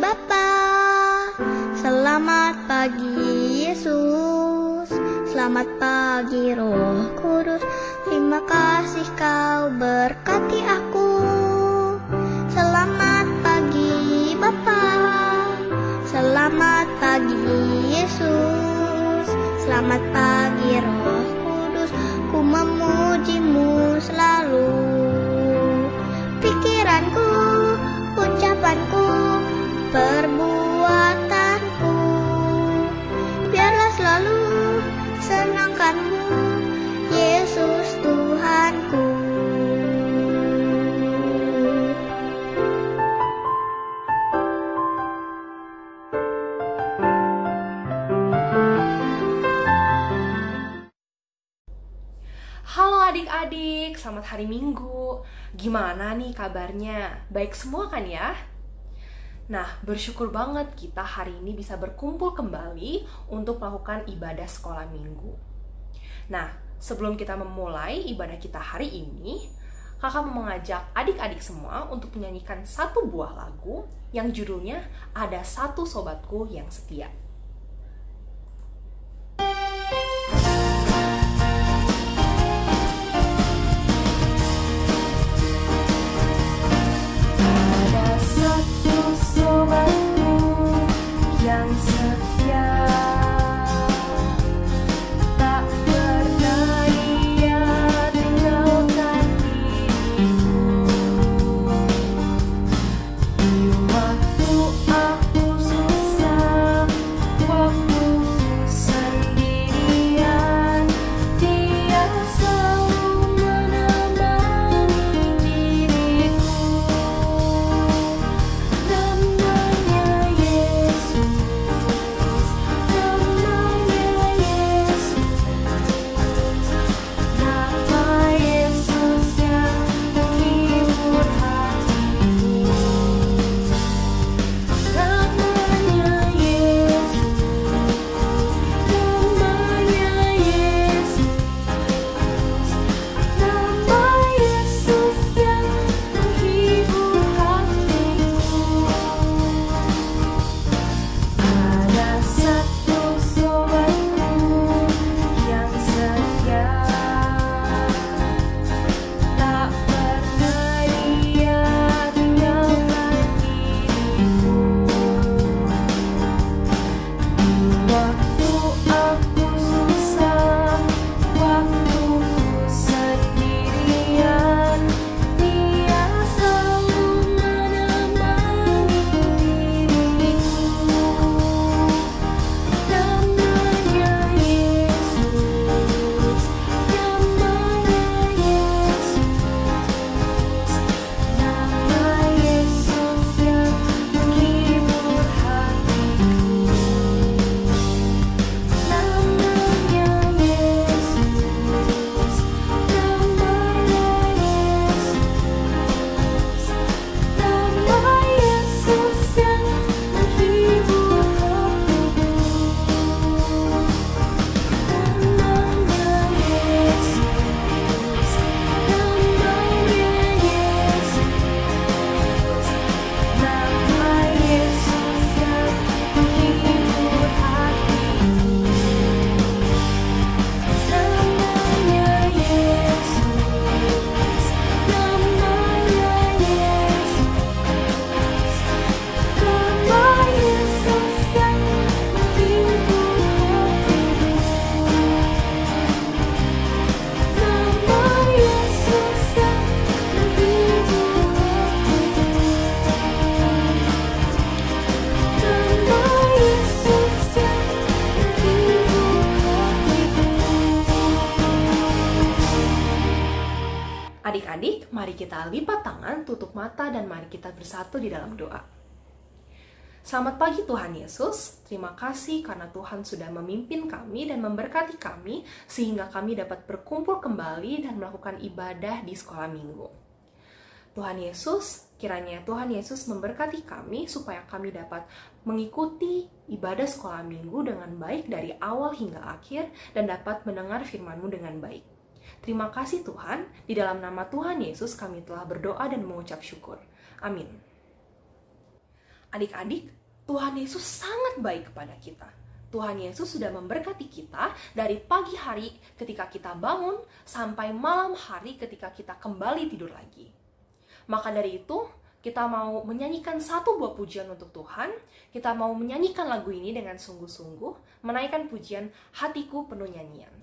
Bapa. Selamat pagi Yesus, selamat pagi Roh Kudus. Terima kasih kau berkati aku. Selamat pagi Bapa, selamat pagi Yesus, selamat pagi Roh Kudus. Ku memujimu selalu. Pikiranku, ucapanku, perbuatanku, biarlah selalu senangkanmu, Yesus Tuhanku. Halo adik-adik, selamat hari Minggu. Gimana nih kabarnya? Baik semua kan ya? Nah, bersyukur banget kita hari ini bisa berkumpul kembali untuk melakukan ibadah sekolah minggu. Nah, sebelum kita memulai ibadah kita hari ini, kakak mau mengajak adik-adik semua untuk menyanyikan satu buah lagu yang judulnya Ada Satu Sobatku Yang Setia. Adik-adik, mari kita lipat tangan, tutup mata, dan mari kita bersatu di dalam doa. Selamat pagi Tuhan Yesus, terima kasih karena Tuhan sudah memimpin kami dan memberkati kami sehingga kami dapat berkumpul kembali dan melakukan ibadah di sekolah minggu. Tuhan Yesus, kiranya Tuhan Yesus memberkati kami supaya kami dapat mengikuti ibadah sekolah minggu dengan baik dari awal hingga akhir dan dapat mendengar firman-Mu dengan baik. Terima kasih Tuhan, di dalam nama Tuhan Yesus kami telah berdoa dan mengucap syukur. Amin. Adik-adik, Tuhan Yesus sangat baik kepada kita. Tuhan Yesus sudah memberkati kita dari pagi hari ketika kita bangun sampai malam hari ketika kita kembali tidur lagi. Maka dari itu, kita mau menyanyikan satu buah pujian untuk Tuhan. Kita mau menyanyikan lagu ini dengan sungguh-sungguh, menaikkan pujian Hatiku Penuh Nyanyian.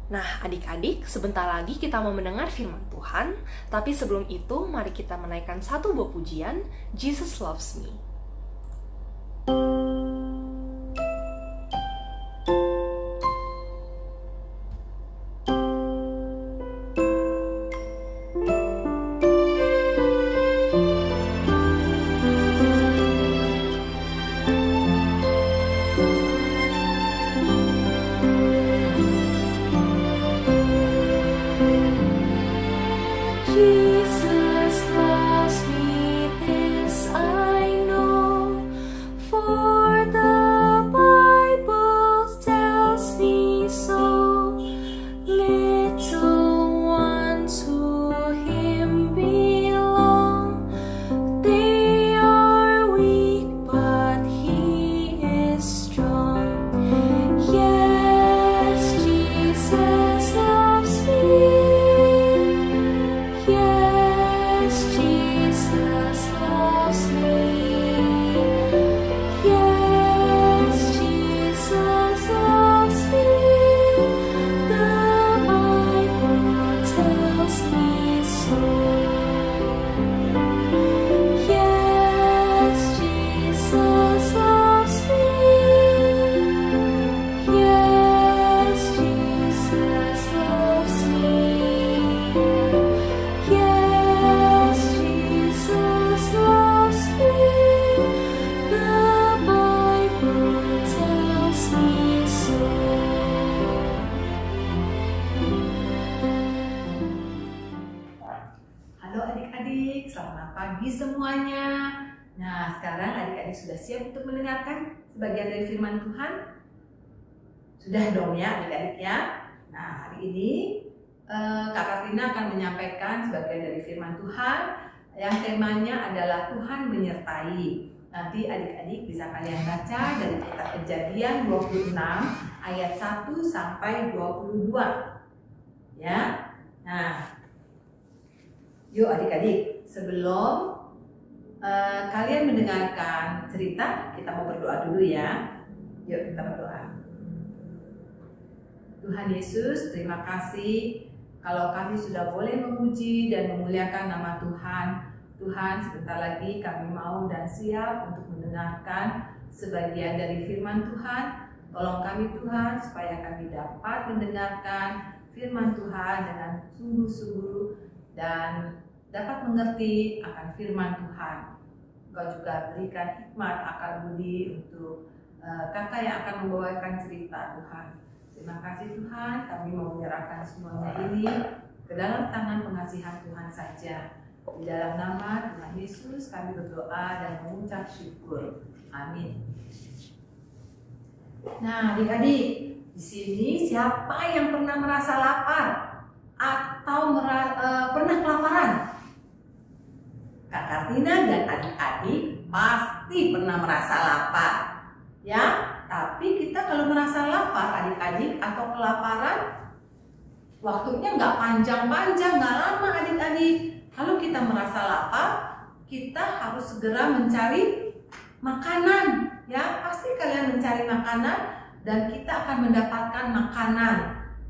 Nah, adik-adik, sebentar lagi kita mau mendengar firman Tuhan, tapi sebelum itu mari kita menaikkan satu buah pujian, Jesus Loves Me. Selamat pagi semuanya. Nah, sekarang adik-adik sudah siap untuk mendengarkan sebagian dari firman Tuhan? Sudah dong ya adik-adik ya. Nah, hari ini Kak Katrina akan menyampaikan sebagian dari firman Tuhan yang temanya adalah Tuhan menyertai. Nanti adik-adik bisa kalian baca dari kitab Kejadian 26 ayat 1 sampai 22. Ya. Nah, yuk adik-adik, sebelum kalian mendengarkan cerita, kita mau berdoa dulu ya. Yuk kita berdoa. Tuhan Yesus, terima kasih kalau kami sudah boleh memuji dan memuliakan nama Tuhan. Tuhan, sebentar lagi kami mau dan siap untuk mendengarkan sebagian dari firman Tuhan. Tolong kami Tuhan supaya kami dapat mendengarkan firman Tuhan dengan sungguh-sungguh dan dapat mengerti akan firman Tuhan. Engkau juga berikan hikmat akal budi untuk kakak yang akan membawakan cerita Tuhan. Terima kasih Tuhan, kami mau menyerahkan semuanya ini ke dalam tangan pengasihan Tuhan saja. Di dalam nama Tuhan Yesus kami berdoa dan mengucap syukur. Amin. Nah, adik-adik, di sini siapa yang pernah merasa lapar atau pernah kelaparan? Kak Katrina dan adik-adik pasti pernah merasa lapar, ya. Tapi kita kalau merasa lapar, adik-adik, atau kelaparan, waktunya nggak panjang-panjang, nggak lama, adik-adik. Kalau kita merasa lapar, kita harus segera mencari makanan, ya. Pasti kalian mencari makanan dan kita akan mendapatkan makanan.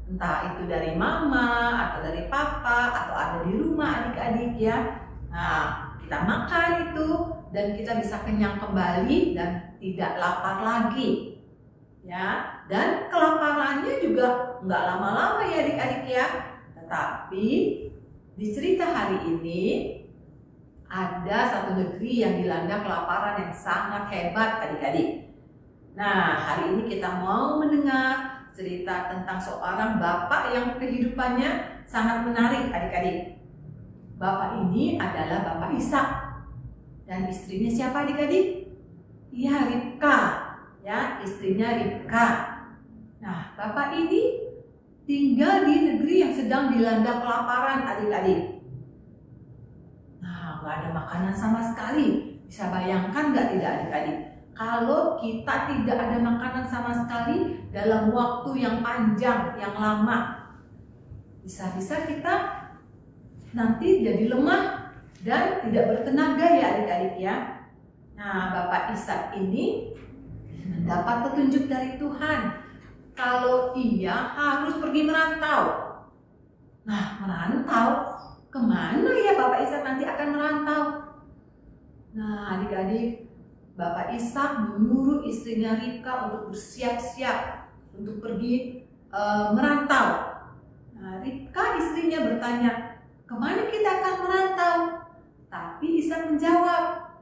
entah itu dari mama atau dari papa atau ada di rumah adik-adik ya. Nah, kita makan itu dan kita bisa kenyang kembali dan tidak lapar lagi ya. Dan kelaparannya juga nggak lama-lama ya adik-adik ya. Tetapi di cerita hari ini ada satu negeri yang dilanda kelaparan yang sangat hebat adik-adik. Nah, hari ini kita mau mendengar cerita tentang seorang bapak yang kehidupannya sangat menarik adik-adik. Bapak ini adalah Bapak Ishak. Dan istrinya siapa adik-adik? Iya, Ribka. Ya, istrinya Ribka. Nah, bapak ini tinggal di negeri yang sedang dilanda kelaparan adik-adik. Nah, nggak ada makanan sama sekali. Bisa bayangkan nggak tidak adik-adik? Kalau kita tidak ada makanan sama sekali dalam waktu yang panjang, yang lama, bisa-bisa kita nanti jadi lemah dan tidak bertenaga ya adik-adik ya. Nah, Bapak Ishak ini mendapat petunjuk dari Tuhan kalau ia harus pergi merantau. Nah, merantau kemana ya Bapak Ishak nanti akan merantau? Nah, adik-adik, Bapak Ishak menyuruh istrinya Ribka untuk bersiap-siap untuk pergi merantau. Nah, Ribka istrinya bertanya, kemana kita akan merantau? Tapi Ishak menjawab,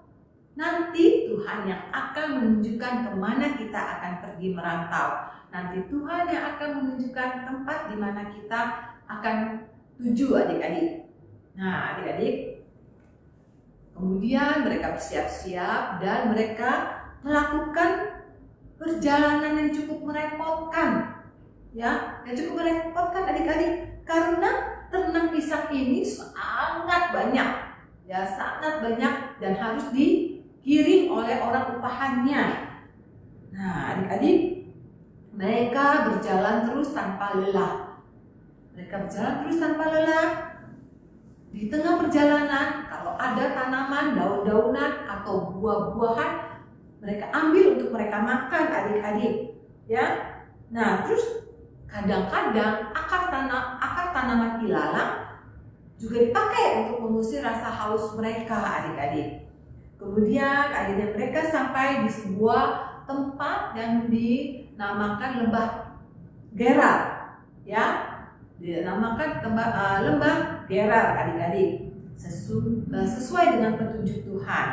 nanti Tuhan yang akan menunjukkan kemana kita akan pergi merantau. Nanti Tuhan yang akan menunjukkan tempat di mana kita akan tuju adik-adik. Nah adik-adik, kemudian mereka bersiap-siap dan mereka melakukan perjalanan yang cukup merepotkan. Ya, yang cukup merepotkan adik-adik karena ternak Ishak ini sangat banyak, ya sangat banyak dan harus digiring oleh orang upahannya. Nah adik-adik, mereka berjalan terus tanpa lelah. Mereka berjalan terus tanpa lelah. Di tengah perjalanan, kalau ada tanaman, daun-daunan atau buah-buahan, mereka ambil untuk mereka makan adik-adik. Ya, nah terus kadang-kadang akar tanaman ilalang juga dipakai untuk mengusir rasa haus mereka adik-adik. Kemudian akhirnya mereka sampai di sebuah tempat yang dinamakan Lembah Gerar, ya, dinamakan Lembah Gerar adik-adik, sesuai dengan petunjuk Tuhan.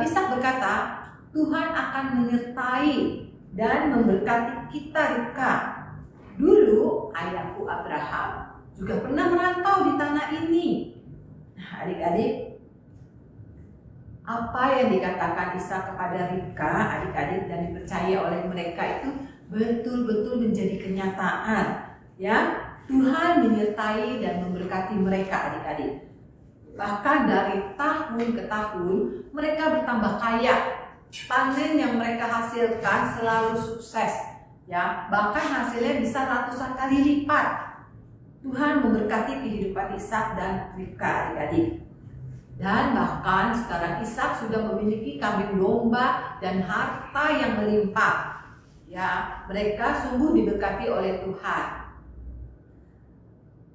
Ishak berkata, Tuhan akan menyertai dan memberkati kita Ribka. Dulu ayahku Abraham juga pernah merantau di tanah ini. Nah adik-adik, apa yang dikatakan Ishak kepada Ribka adik-adik dan dipercaya oleh mereka itu betul-betul menjadi kenyataan. Ya, Tuhan menyertai dan memberkati mereka adik-adik. Bahkan dari tahun ke tahun mereka bertambah kaya. Panen yang mereka hasilkan selalu sukses. Ya, bahkan hasilnya bisa ratusan kali lipat. Tuhan memberkati kehidupan Ishak dan Ribka adik-adik. Dan bahkan sekarang Ishak sudah memiliki kambing domba dan harta yang melimpah. Ya, mereka sungguh diberkati oleh Tuhan.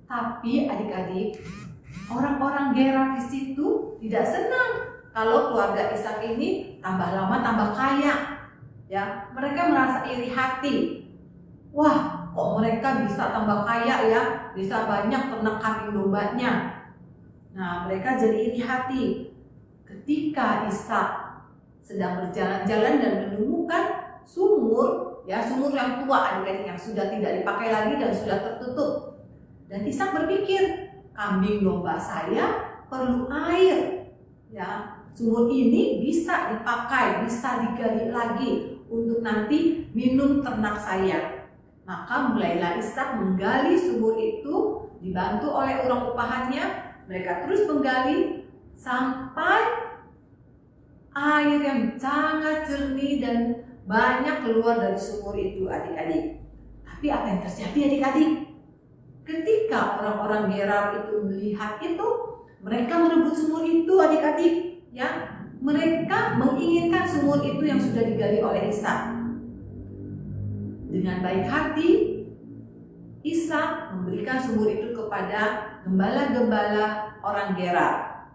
Tapi adik-adik, orang-orang Gerar di situ tidak senang kalau keluarga Ishak ini tambah lama tambah kaya. Ya, mereka merasa iri hati. Wah, kok mereka bisa tambah kaya ya, bisa banyak ternak kambing dombanya. Nah, mereka jadi iri hati. Ketika Ishak sedang berjalan-jalan dan menemukan sumur, ya sumur yang tua adik-adik yang sudah tidak dipakai lagi dan sudah tertutup. Dan Ishak berpikir, kambing domba saya perlu air. Ya, sumur ini bisa dipakai, bisa digali lagi untuk nanti minum ternak saya. Maka mulailah Ishak menggali sumur itu, dibantu oleh orang upahannya. Mereka terus menggali sampai air yang sangat jernih dan banyak keluar dari sumur itu adik-adik. Tapi apa yang terjadi adik-adik? Ketika orang-orang Gerar itu melihat itu, mereka merebut sumur itu adik-adik. Ya, mereka menginginkan sumur itu yang sudah digali oleh Ishak. dengan baik hati Ishak memberikan sumur itu kepada gembala-gembala orang Gerar.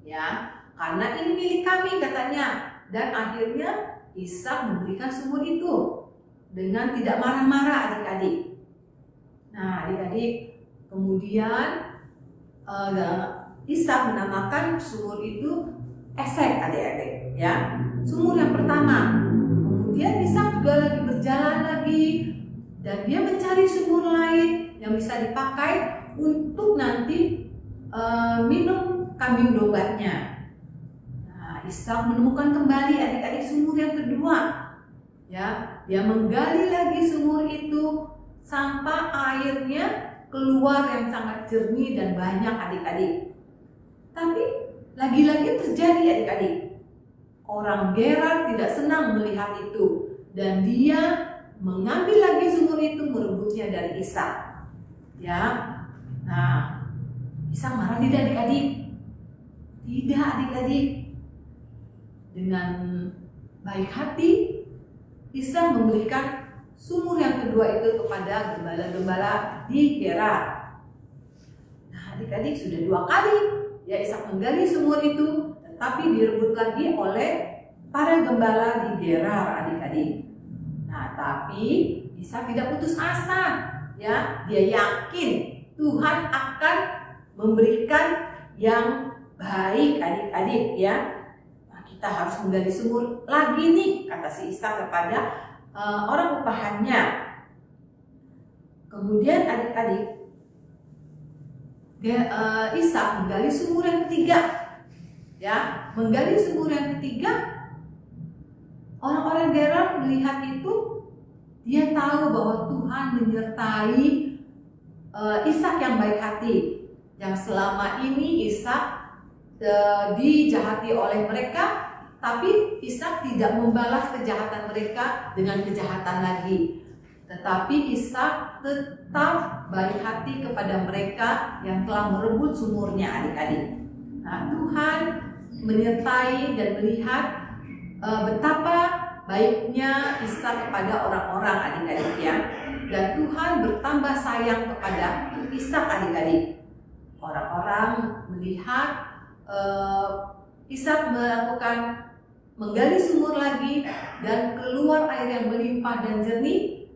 Ya, karena ini milik kami katanya. Dan akhirnya Ishak memberikan sumur itu dengan tidak marah-marah adik-adik. Nah, adik-adik, kemudian Ishak menamakan sumur itu Esek, adik-adik, ya. Sumur yang pertama. Kemudian Ishak juga lagi berjalan lagi dan dia mencari sumur lain yang bisa dipakai untuk nanti minum kambing dombatnya. Nah, Ishak menemukan kembali adik-adik sumur yang kedua. Ya, dia menggali lagi sumur itu sampai airnya keluar yang sangat jernih dan banyak adik-adik. Tapi lagi-lagi terjadi adik-adik. Orang Gerar tidak senang melihat itu dan dia mengambil lagi sumur itu merebutnya dari Ishak. Ya, nah Ishak marah tidak adik-adik? Tidak adik-adik. Dengan baik hati Ishak memberikan sumur yang kedua itu kepada gembala-gembala di Gerar. Nah adik-adik, sudah 2 kali ya Ishak menggali sumur itu, tetapi direbut lagi oleh para gembala di Gerar adik-adik. Nah tapi Ishak tidak putus asa, ya dia yakin Tuhan akan memberikan yang baik adik-adik ya. Nah, kita harus menggali sumur lagi nih, kata si Ishak kepada orang upahannya. Kemudian adik-adik, Ishak menggali sumur yang ketiga. Ya, menggali sumur yang ketiga, orang-orang Gerar melihat itu, dia tahu bahwa Tuhan menyertai Ishak yang baik hati, yang selama ini Ishak dijahati oleh mereka, tapi Ishak tidak membalas kejahatan mereka dengan kejahatan lagi. Tetapi Ishak tetap baik hati kepada mereka yang telah merebut sumurnya adik-adik. Nah, Tuhan menyertai dan melihat betapa baiknya Ishak kepada orang-orang adik-adik ya. Dan Tuhan bertambah sayang kepada Ishak adik-adik. Orang-orang melihat Ishak menggali sumur lagi dan keluar air yang melimpah dan jernih.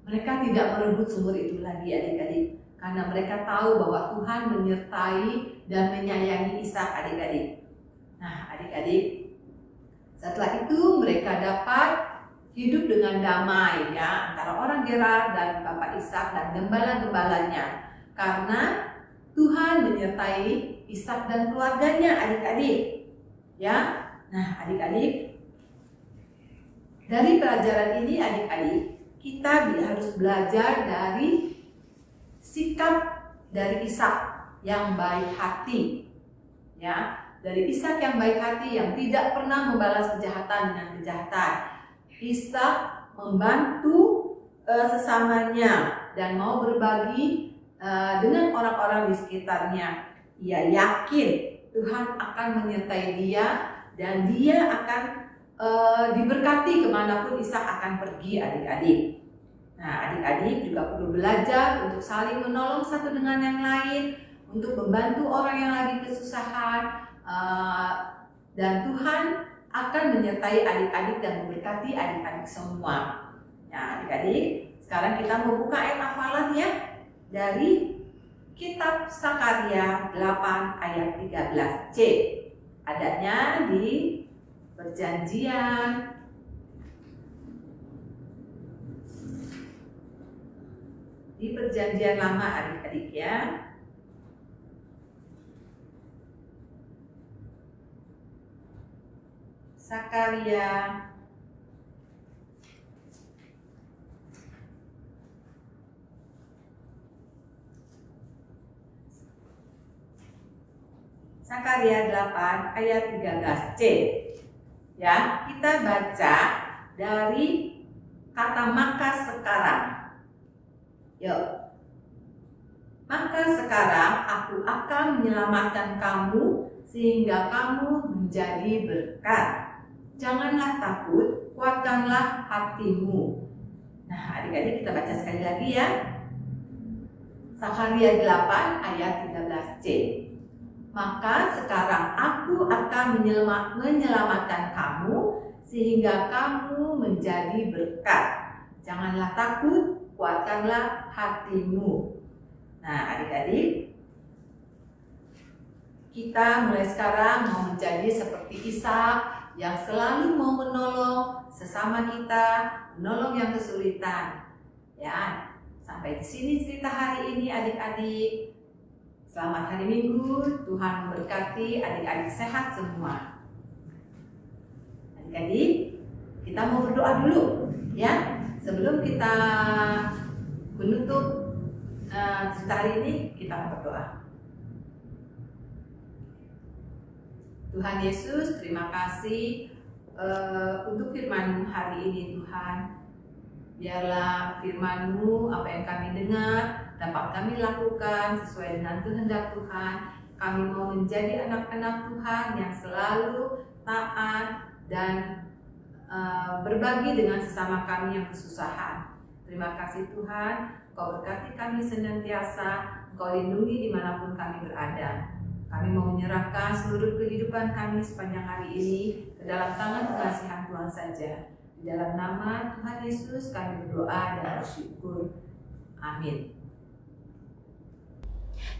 Mereka tidak merebut sumur itu lagi adik-adik, karena mereka tahu bahwa Tuhan menyertai dan menyayangi Ishak adik-adik. Nah adik-adik, setelah itu mereka dapat hidup dengan damai ya antara orang Gerar dan Bapak Ishak dan gembala-gembalanya, karena Tuhan menyertai Ishak dan keluarganya adik-adik ya. Nah adik-adik, dari pelajaran ini adik-adik, kita harus belajar dari sikap dari Ishak yang baik hati ya. Dari Ishak yang baik hati yang tidak pernah membalas kejahatan dengan kejahatan. Ishak membantu sesamanya dan mau berbagi dengan orang-orang di sekitarnya. Ia yakin Tuhan akan menyertai dia dan dia akan diberkati kemanapun Ishak akan pergi adik-adik. Nah adik-adik juga perlu belajar untuk saling menolong satu dengan yang lain, untuk membantu orang yang lagi kesusahan, dan Tuhan akan menyertai adik-adik dan memberkati adik-adik semua. Nah adik-adik, sekarang kita membuka ayat hafalan ya dari Kitab Sakarya 8 ayat 13c. Adanya di Perjanjian Lama adik-adik ya. Sakarya Sakarya 8 ayat 13c. Ya, kita baca dari kata maka sekarang. Yuk. Maka sekarang aku akan menyelamatkan kamu sehingga kamu menjadi berkat. Janganlah takut, kuatkanlah hatimu. Nah, adik-adik kita baca sekali lagi ya. Zakaria 8 ayat 13c. Maka sekarang aku akan menyelamatkan kamu sehingga kamu menjadi berkat. Janganlah takut, kuatkanlah hatimu. Nah, adik-adik, kita mulai sekarang mau menjadi seperti Ishak yang selalu mau menolong sesama kita, menolong yang kesulitan. Ya, sampai di sini cerita hari ini adik-adik. Selamat hari Minggu, Tuhan memberkati adik-adik sehat semua. Adik-adik, kita mau berdoa dulu ya. Sebelum kita menutup cerita hari ini, kita mau berdoa. Tuhan Yesus, terima kasih untuk firman-Mu hari ini Tuhan. Biarlah firman-Mu, apa yang kami dengar, dapat kami lakukan sesuai dengan kehendak Tuhan. Kami mau menjadi anak-anak Tuhan yang selalu taat dan berbagi dengan sesama kami yang kesusahan. Terima kasih Tuhan, Kau berkati kami senantiasa, Kau lindungi dimanapun kami berada. Kami mau menyerahkan seluruh kehidupan kami sepanjang hari ini ke dalam tangan pengasihan Tuhan saja. Di dalam nama Tuhan Yesus kami berdoa dan bersyukur. Amin.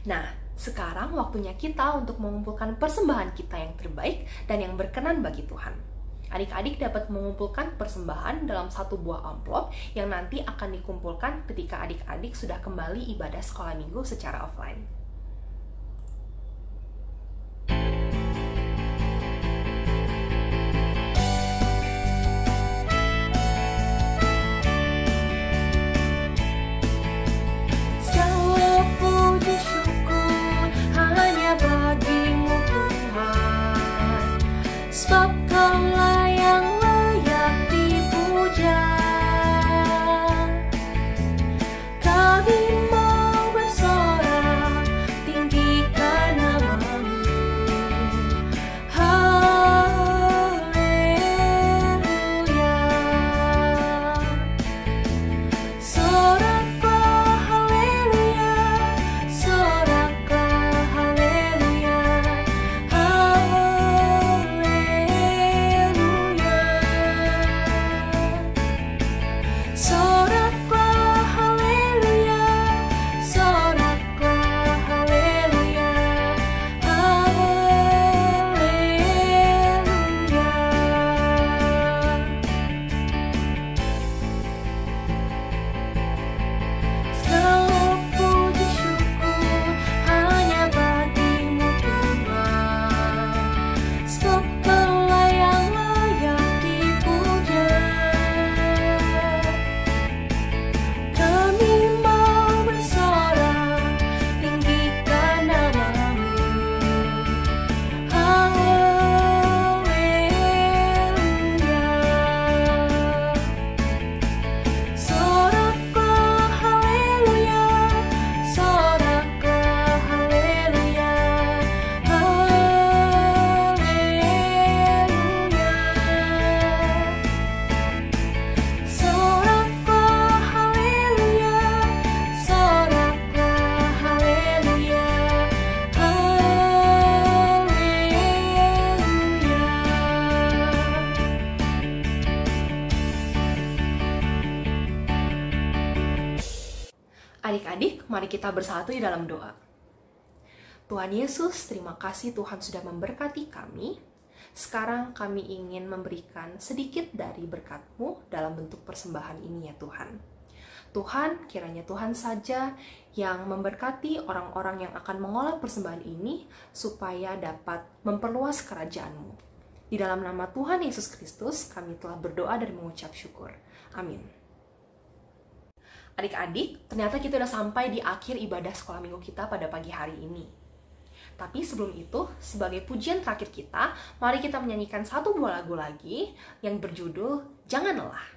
Nah, sekarang waktunya kita untuk mengumpulkan persembahan kita yang terbaik dan yang berkenan bagi Tuhan. Adik-adik dapat mengumpulkan persembahan dalam satu buah amplop yang nanti akan dikumpulkan ketika adik-adik sudah kembali ibadah sekolah minggu secara offline. Adik-adik, mari kita bersatu di dalam doa. Tuhan Yesus, terima kasih Tuhan sudah memberkati kami. Sekarang kami ingin memberikan sedikit dari berkat-Mu dalam bentuk persembahan ini ya Tuhan. Tuhan, kiranya Tuhan saja yang memberkati orang-orang yang akan mengolah persembahan ini supaya dapat memperluas kerajaan-Mu. Di dalam nama Tuhan Yesus Kristus, kami telah berdoa dan mengucap syukur. Amin. Adik-adik, ternyata kita udah sampai di akhir ibadah sekolah minggu kita pada pagi hari ini. Tapi sebelum itu, sebagai pujian terakhir kita, mari kita menyanyikan satu buah lagu lagi yang berjudul Jangan Lelah.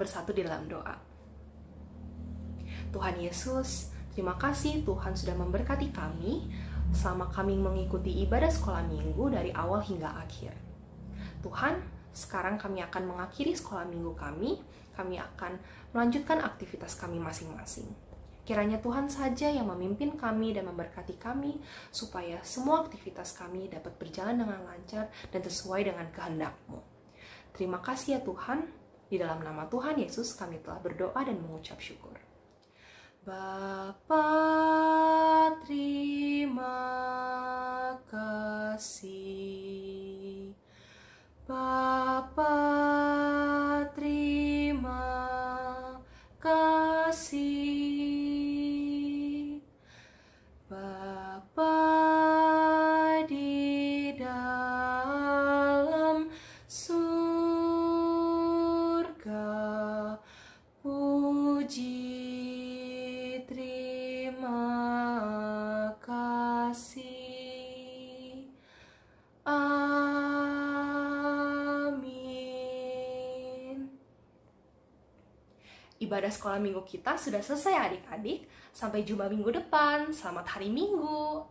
bersatu di dalam doa. Tuhan Yesus, terima kasih Tuhan sudah memberkati kami selama kami mengikuti ibadah sekolah minggu dari awal hingga akhir. Tuhan, sekarang kami akan mengakhiri sekolah minggu kami akan melanjutkan aktivitas kami masing-masing. Kiranya Tuhan saja yang memimpin kami dan memberkati kami, supaya semua aktivitas kami dapat berjalan dengan lancar dan sesuai dengan kehendak-Mu. Terima kasih ya Tuhan, di dalam nama Tuhan Yesus kami telah berdoa dan mengucap syukur. Bapa, terima kasih. Bapa, terima kasih. Bapa di dalam surga, puji terima kasih. Ibadah sekolah minggu kita sudah selesai adik-adik. Sampai jumpa minggu depan. Selamat hari Minggu.